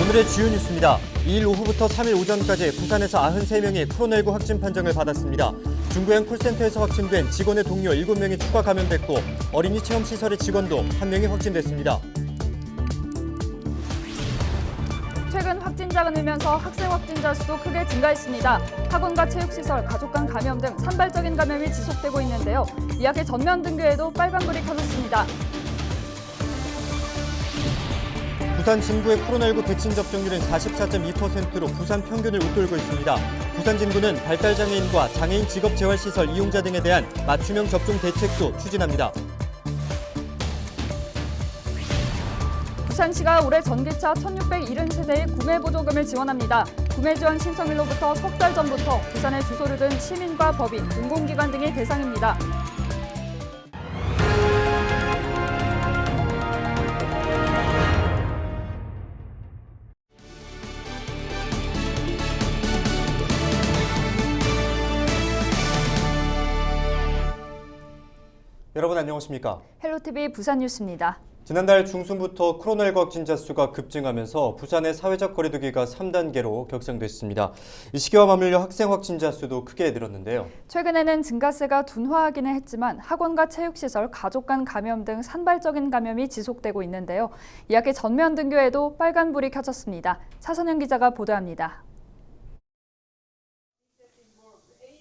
오늘의 주요 뉴스입니다. 2일 오후부터 3일 오전까지 부산에서 93명이 코로나19 확진 판정을 받았습니다. 중구행 콜센터에서 확진된 직원의 동료 7명이 추가 감염됐고 어린이 체험시설의 직원도 1명이 확진됐습니다. 최근 확진자가 늘면서 학생 확진자 수도 크게 증가했습니다. 학원과 체육시설, 가족 간 감염 등 산발적인 감염이 지속되고 있는데요. 이 학기 전면 등교에도 빨간불이 켜졌습니다. 부산 진구의 코로나19 백신 접종률은 44.2%로 부산 평균을 웃돌고 있습니다. 부산 진구는 발달장애인과 장애인 직업재활시설 이용자 등에 대한 맞춤형 접종 대책도 추진합니다. 부산시가 올해 전기차 1,670세대의 구매 보조금을 지원합니다. 구매 지원 신청일로부터 석 달 전부터 부산에 주소를 둔 시민과 법인, 공공기관 등이 대상입니다. 여러분 안녕하십니까? 헬로티비 부산 뉴스입니다. 지난달 중순부터 코로나19 확진자 수가 급증하면서 부산의 사회적 거리두기가 3단계로 격상됐습니다. 이 시기와 맞물려 학생 확진자 수도 크게 늘었는데요. 최근에는 증가세가 둔화하기는 했지만 학원과 체육시설, 가족 간 감염 등 산발적인 감염이 지속되고 있는데요. 이 학기 전면 등교에도 빨간불이 켜졌습니다. 차선영 기자가 보도합니다.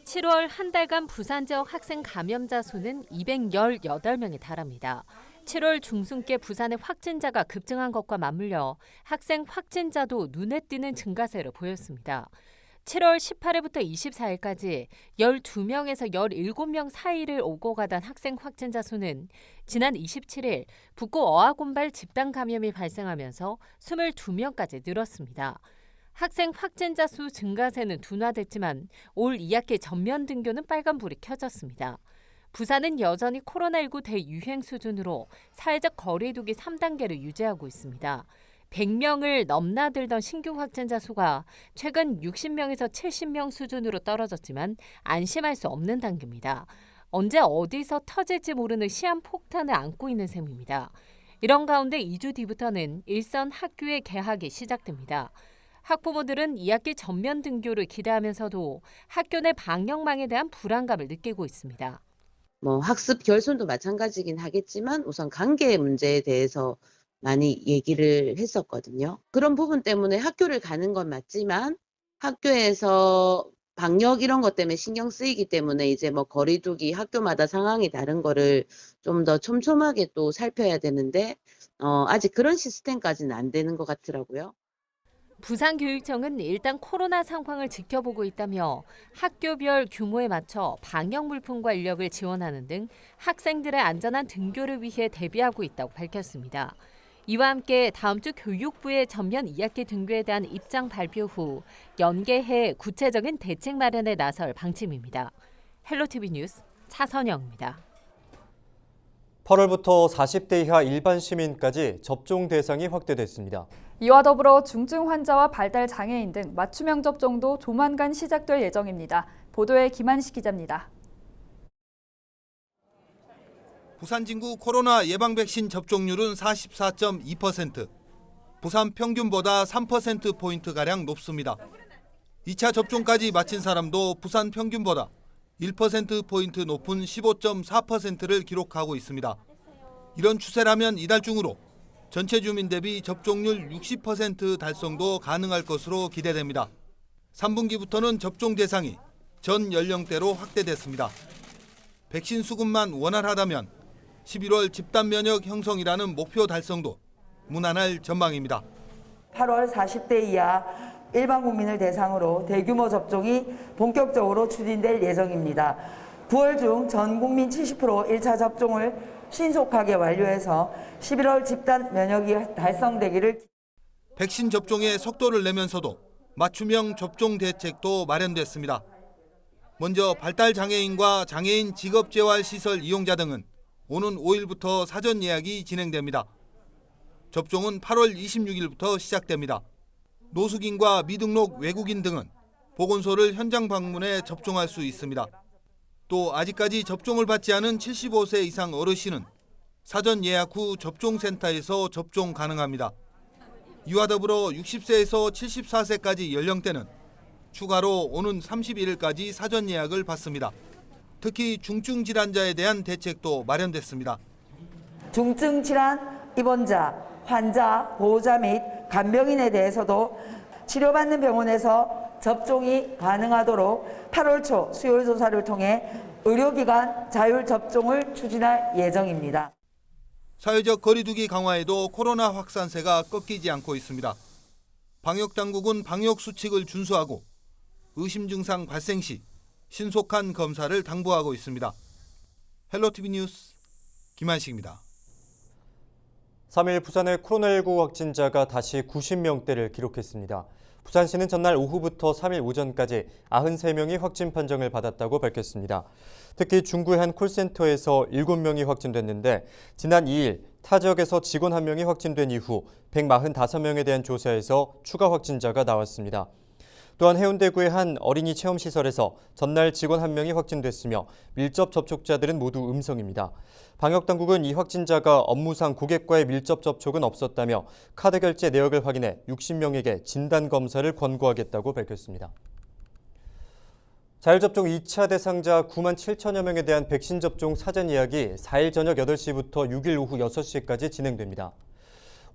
7월 한 달간 부산 지역 학생 감염자 수는 218명에 달합니다. 7월 중순께 부산의 확진자가 급증한 것과 맞물려 학생 확진자도 눈에 띄는 증가세를 보였습니다. 7월 18일부터 24일까지 12명에서 17명 사이를 오고 가던 학생 확진자 수는 지난 27일 북구 어학원발 집단 감염이 발생하면서 22명까지 늘었습니다. 학생 확진자 수 증가세는 둔화됐지만 올 2학기 전면 등교는 빨간불이 켜졌습니다. 부산은 여전히 코로나19 대유행 수준으로 사회적 거리두기 3단계를 유지하고 있습니다. 100명을 넘나들던 신규 확진자 수가 최근 60명에서 70명 수준으로 떨어졌지만 안심할 수 없는 단계입니다. 언제 어디서 터질지 모르는 시한폭탄을 안고 있는 셈입니다. 이런 가운데 2주 뒤부터는 일선 학교의 개학이 시작됩니다. 학부모들은 2학기 전면 등교를 기대하면서도 학교 내 방역망에 대한 불안감을 느끼고 있습니다. 학습 결손도 마찬가지긴 하겠지만 우선 관계 문제에 대해서 많이 얘기를 했었거든요. 그런 부분 때문에 학교를 가는 건 맞지만 학교에서 방역 이런 것 때문에 신경 쓰이기 때문에 이제 거리두기 학교마다 상황이 다른 거를 좀 더 촘촘하게 또 살펴야 되는데 아직 그런 시스템까지는 안 되는 것 같더라고요. 부산교육청은 일단 코로나 상황을 지켜보고 있다며 학교별 규모에 맞춰 방역 물품과 인력을 지원하는 등 학생들의 안전한 등교를 위해 대비하고 있다고 밝혔습니다. 이와 함께 다음 주 교육부의 전면 2학기 등교에 대한 입장 발표 후 연계해 구체적인 대책 마련에 나설 방침입니다. 헬로티비 뉴스 차선영입니다. 8월부터 40대 이하 일반 시민까지 접종 대상이 확대됐습니다. 이와 더불어 중증 환자와 발달 장애인 등 맞춤형 접종도 조만간 시작될 예정입니다. 보도에 김한식 기자입니다. 부산 진구 코로나 예방 백신 접종률은 44.2%, 부산 평균보다 3%포인트가량 높습니다. 2차 접종까지 마친 사람도 부산 평균보다 1%포인트 높은 15.4%를 기록하고 있습니다. 이런 추세라면 이달 중으로 전체 주민 대비 접종률 60% 달성도 가능할 것으로 기대됩니다. 3분기부터는 접종 대상이 전 연령대로 확대됐습니다. 백신 수급만 원활하다면 11월 집단 면역 형성이라는 목표 달성도 무난할 전망입니다. 8월 40대 이하 일반 국민을 대상으로 대규모 접종이 본격적으로 추진될 예정입니다. 9월 중 전 국민 70% 1차 접종을 신속하게 완료해서 11월 집단 면역이 달성되기를. 백신 접종에 속도를 내면서도 맞춤형 접종 대책도 마련됐습니다. 먼저 발달장애인과 장애인 직업재활시설 이용자 등은 오는 5일부터 사전 예약이 진행됩니다. 접종은 8월 26일부터 시작됩니다. 노숙인과 미등록 외국인 등은 보건소를 현장 방문해 접종할 수 있습니다. 또 아직까지 접종을 받지 않은 75세 이상 어르신은 사전 예약 후 접종센터에서 접종 가능합니다. 이와 더불어 60세에서 74세까지 연령대는 추가로 오는 31일까지 사전 예약을 받습니다. 특히 중증 질환자에 대한 대책도 마련됐습니다. 중증 질환 입원자, 환자, 보호자 및 간병인에 대해서도 치료받는 병원에서 접종이 가능하도록 8월 초 수요일 조사를 통해 의료기관 자율 접종을 추진할 예정입니다. 사회적 거리두기 강화에도 코로나 확산세가 꺾이지 않고 있습니다. 방역당국은 방역수칙을 준수하고 의심 증상 발생 시 신속한 검사를 당부하고 있습니다. 헬로티비 뉴스 김한식입니다. 3일 부산의 코로나19 확진자가 다시 90명대를 기록했습니다. 부산시는 전날 오후부터 3일 오전까지 93명이 확진 판정을 받았다고 밝혔습니다. 특히 중구의 한 콜센터에서 7명이 확진됐는데 지난 2일 타 지역에서 직원 1명이 확진된 이후 145명에 대한 조사에서 추가 확진자가 나왔습니다. 또한 해운대구의 한 어린이 체험시설에서 전날 직원 1명이 확진됐으며 밀접 접촉자들은 모두 음성입니다. 방역당국은 이 확진자가 업무상 고객과의 밀접 접촉은 없었다며 카드 결제 내역을 확인해 60명에게 진단검사를 권고하겠다고 밝혔습니다. 자율접종 2차 대상자 9만 7천여 명에 대한 백신 접종 사전 예약이 4일 저녁 8시부터 6일 오후 6시까지 진행됩니다.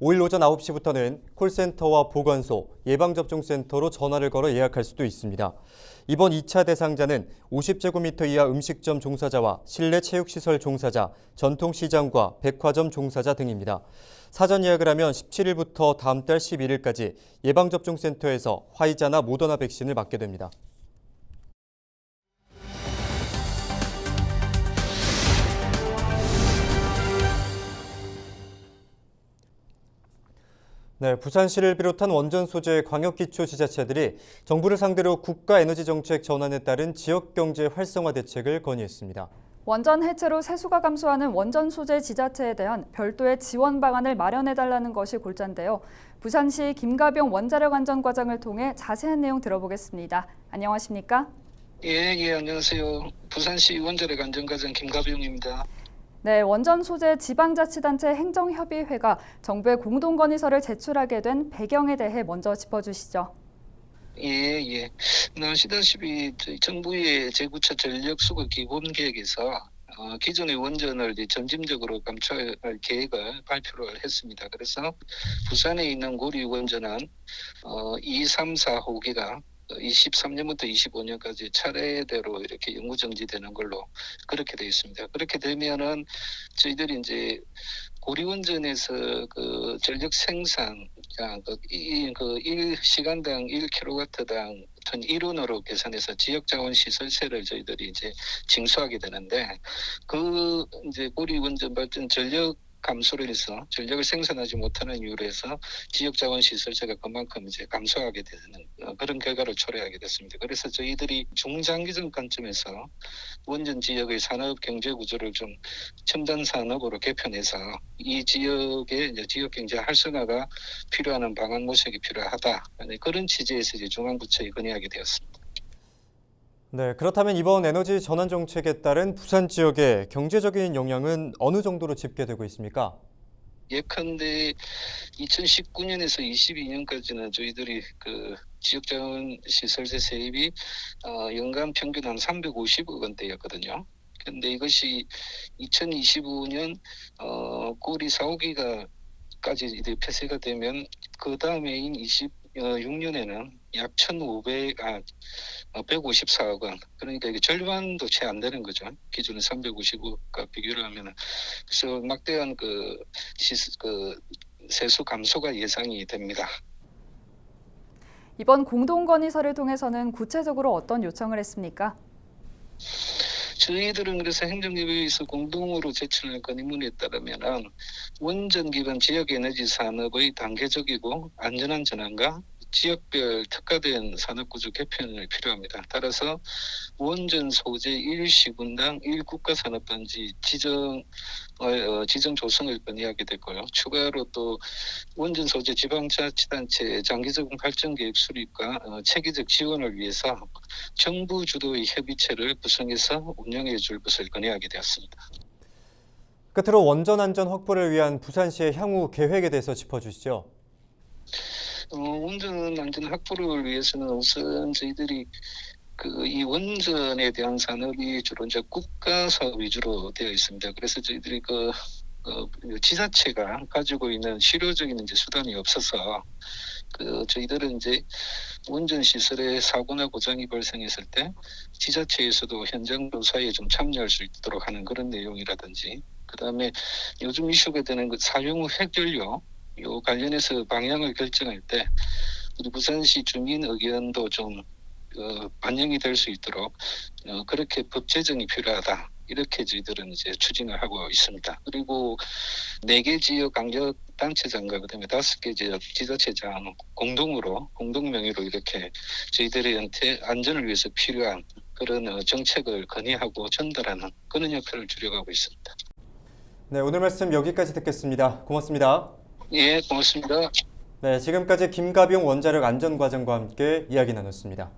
5일 오전 9시부터는 콜센터와 보건소, 예방접종센터로 전화를 걸어 예약할 수도 있습니다. 이번 2차 대상자는 50제곱미터 이하 음식점 종사자와 실내 체육시설 종사자, 전통시장과 백화점 종사자 등입니다. 사전 예약을 하면 17일부터 다음 달 11일까지 예방접종센터에서 화이자나 모더나 백신을 맞게 됩니다. 네, 부산시를 비롯한 원전 소재 광역기초지자체들이 정부를 상대로 국가에너지정책 전환에 따른 지역경제 활성화 대책을 건의했습니다. 원전 해체로 세수가 감소하는 원전 소재 지자체에 대한 별도의 지원 방안을 마련해달라는 것이 골자인데요. 부산시 김가병 원자력안전과장을 통해 자세한 내용 들어보겠습니다. 안녕하십니까? 예, 안녕하세요. 부산시 원자력안전과장 김가병입니다. 네, 원전 소재 지방자치단체 행정협의회가 정부에 공동건의서를 제출하게 된 배경에 대해 먼저 짚어주시죠. 예. 아시다시피 정부의 제9차 전력수급 기본계획에서 기존의 원전을 점진적으로 감축할 계획을 발표를 했습니다. 그래서 부산에 있는 고리 원전은 2, 3, 4호기가 23년부터 25년까지 차례대로 이렇게 영구정지되는 걸로 그렇게 되어 있습니다. 그렇게 되면은 저희들이 이제 고리원전에서 그 전력 생산, 그 1시간당 1kW당 어떤 1원으로 계산해서 지역자원시설세를 저희들이 이제 징수하게 되는데 그 이제 고리원전 발전 전력 감소를 해서 전력을 생산하지 못하는 이유로 해서 지역자원시설세가 그만큼 이제 감소하게 되는 그런 결과를 초래하게 됐습니다. 그래서 저희들이 중장기적 관점에서 원전 지역의 산업 경제 구조를 좀 첨단 산업으로 개편해서 이 지역의 이제 지역 경제 활성화가 필요한 방안 모색이 필요하다. 그런 취지에서 이제 중앙부처에 건의하게 되었습니다. 네, 그렇다면 이번 에너지 전환 정책에 따른 부산 지역의 경제적인 영향은 어느 정도로 집계되고 있습니까? 예컨대 2019년에서 22년까지는 저희들이 그 지역자원시설세 세입이 연간 평균 한 350억 원대였거든요. 그런데 이것이 2025년 고리 4호기가까지 이제 폐쇄가 되면 그 다음해인 26년에는 약 154억 원. 그러니까 이게 절반도 채 안 되는 거죠. 기존의 350억과 비교를 하면은. 그래서 막대한 그 세수 감소가 예상이 됩니다. 이번 공동건의서를 통해서는 구체적으로 어떤 요청을 했습니까? 저희들은 그래서 행정협의회에서 공동으로 제출할 건의문에 따르면은 원전 기반 지역 에너지 산업의 단계적이고 안전한 전환과 지역별 특화된 산업구조 개편이 필요합니다. 따라서 원전 소재 1시군당 1국가산업단지 지정 조성을 건의하게 됐고요. 추가로 또 원전 소재 지방자치단체 장기적 발전 계획 수립과 체계적 지원을 위해서 정부 주도의 협의체를 구성해서 운영해 줄 것을 건의하게 되었습니다. 끝으로 원전 안전 확보를 위한 부산시의 향후 계획에 대해서 짚어주시죠. 운전 안전 확보를 위해서는 우선 저희들이 이 원전에 대한 산업이 주로 이제 국가 사업 위주로 되어 있습니다. 그래서 저희들이 지자체가 가지고 있는 실효적인 이제 수단이 없어서 저희들은 이제 원전 시설에 사고나 고장이 발생했을 때 지자체에서도 현장 조사에 좀 참여할 수 있도록 하는 그런 내용이라든지, 그다음에 요즘 이슈가 되는 사용 후 핵연료 요 관련해서 방향을 결정할 때 우리 부산시 주민 의견도 좀 반영이 될 수 있도록 그렇게 법 제정이 필요하다. 이렇게 저희들은 이제 추진을 하고 있습니다. 그리고 4개 지역 강력단체장과 그다음에 5개 지역 지자체장 공동 명의로 이렇게 저희들한테 안전을 위해서 필요한 그런 정책을 건의하고 전달하는 그런 역할을 주려고 있습니다. 네, 오늘 말씀 여기까지 듣겠습니다. 고맙습니다. 예, 고맙습니다. 네, 지금까지 김가병 원자력 안전과장과 함께 이야기 나눴습니다.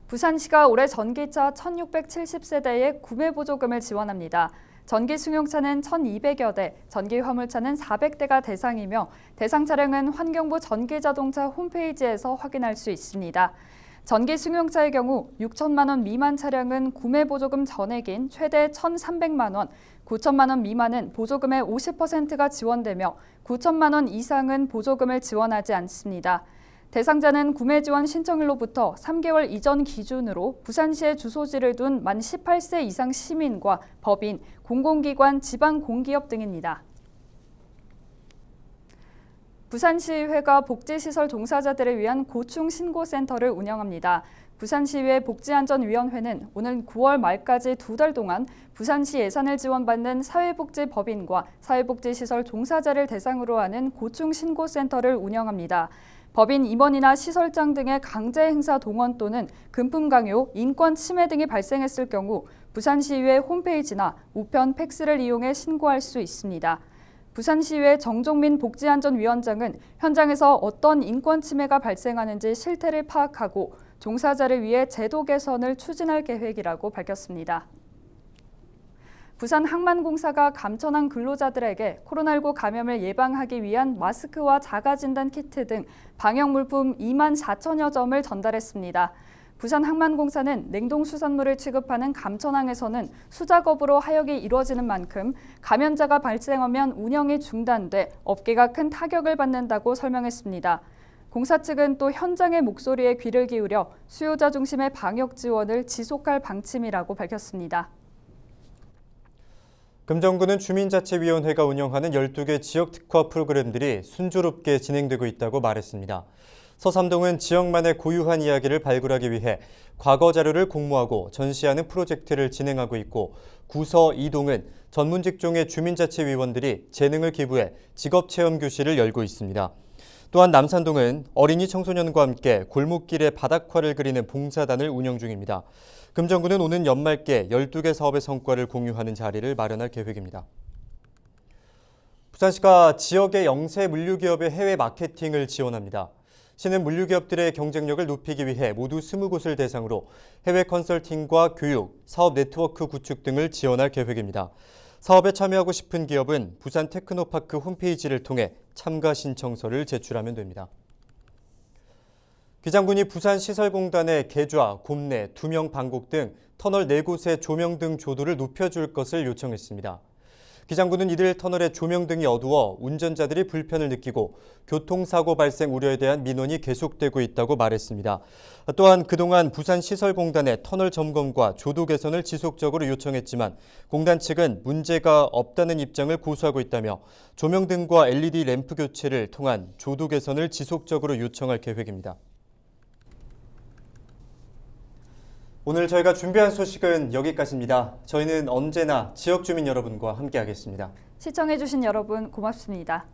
부산시가 올해 전기차 1670세대에 구매 보조금을 지원합니다. 전기 승용차는 1200여 대, 전기 화물차는 400대가 대상이며 대상 차량은 환경부 전기자동차 홈페이지에서 확인할 수 있습니다. 전기 승용차의 경우 6천만 원 미만 차량은 구매 보조금 전액인 최대 1,300만 원, 9천만 원 미만은 보조금의 50%가 지원되며 9천만 원 이상은 보조금을 지원하지 않습니다. 대상자는 구매 지원 신청일로부터 3개월 이전 기준으로 부산시에 주소지를 둔 만 18세 이상 시민과 법인, 공공기관, 지방공기업 등입니다. 부산시의회가 복지시설 종사자들을 위한 고충신고센터를 운영합니다. 부산시의회 복지안전위원회는 오늘 9월 말까지 2달 동안 부산시 예산을 지원받는 사회복지법인과 사회복지시설 종사자를 대상으로 하는 고충신고센터를 운영합니다. 법인 임원이나 시설장 등의 강제 행사 동원 또는 금품 강요, 인권 침해 등이 발생했을 경우 부산시의회 홈페이지나 우편 팩스를 이용해 신고할 수 있습니다. 부산시의회 정종민 복지안전위원장은 현장에서 어떤 인권 침해가 발생하는지 실태를 파악하고 종사자를 위해 제도 개선을 추진할 계획이라고 밝혔습니다. 부산항만공사가 감천항 근로자들에게 코로나19 감염을 예방하기 위한 마스크와 자가진단 키트 등 방역물품 2만 4천여 점을 전달했습니다. 부산항만공사는 냉동수산물을 취급하는 감천항에서는 수작업으로 하역이 이루어지는 만큼 감염자가 발생하면 운영이 중단돼 업계가 큰 타격을 받는다고 설명했습니다. 공사 측은 또 현장의 목소리에 귀를 기울여 수요자 중심의 방역 지원을 지속할 방침이라고 밝혔습니다. 금정구는 주민자치위원회가 운영하는 12개 지역 특화 프로그램들이 순조롭게 진행되고 있다고 말했습니다. 서삼동은 지역만의 고유한 이야기를 발굴하기 위해 과거 자료를 공모하고 전시하는 프로젝트를 진행하고 있고, 구서 2동은 전문 직종의 주민자치위원들이 재능을 기부해 직업체험교실을 열고 있습니다. 또한 남산동은 어린이 청소년과 함께 골목길에 바닥화를 그리는 봉사단을 운영 중입니다. 금정구는 오는 연말께 12개 사업의 성과를 공유하는 자리를 마련할 계획입니다. 부산시가 지역의 영세 물류기업의 해외 마케팅을 지원합니다. 시는 물류기업들의 경쟁력을 높이기 위해 모두 20곳을 대상으로 해외 컨설팅과 교육, 사업 네트워크 구축 등을 지원할 계획입니다. 사업에 참여하고 싶은 기업은 부산 테크노파크 홈페이지를 통해 참가 신청서를 제출하면 됩니다. 기장군이 부산시설공단의 계좌, 곰내, 투명 방곡 등 터널 4곳의 조명등 조도를 높여줄 것을 요청했습니다. 기장군은 이들 터널의 조명등이 어두워 운전자들이 불편을 느끼고 교통사고 발생 우려에 대한 민원이 계속되고 있다고 말했습니다. 또한 그동안 부산시설공단의 터널 점검과 조도 개선을 지속적으로 요청했지만 공단 측은 문제가 없다는 입장을 고수하고 있다며 조명등과 LED 램프 교체를 통한 조도 개선을 지속적으로 요청할 계획입니다. 오늘 저희가 준비한 소식은 여기까지입니다. 저희는 언제나 지역 주민 여러분과 함께하겠습니다. 시청해주신 여러분 고맙습니다.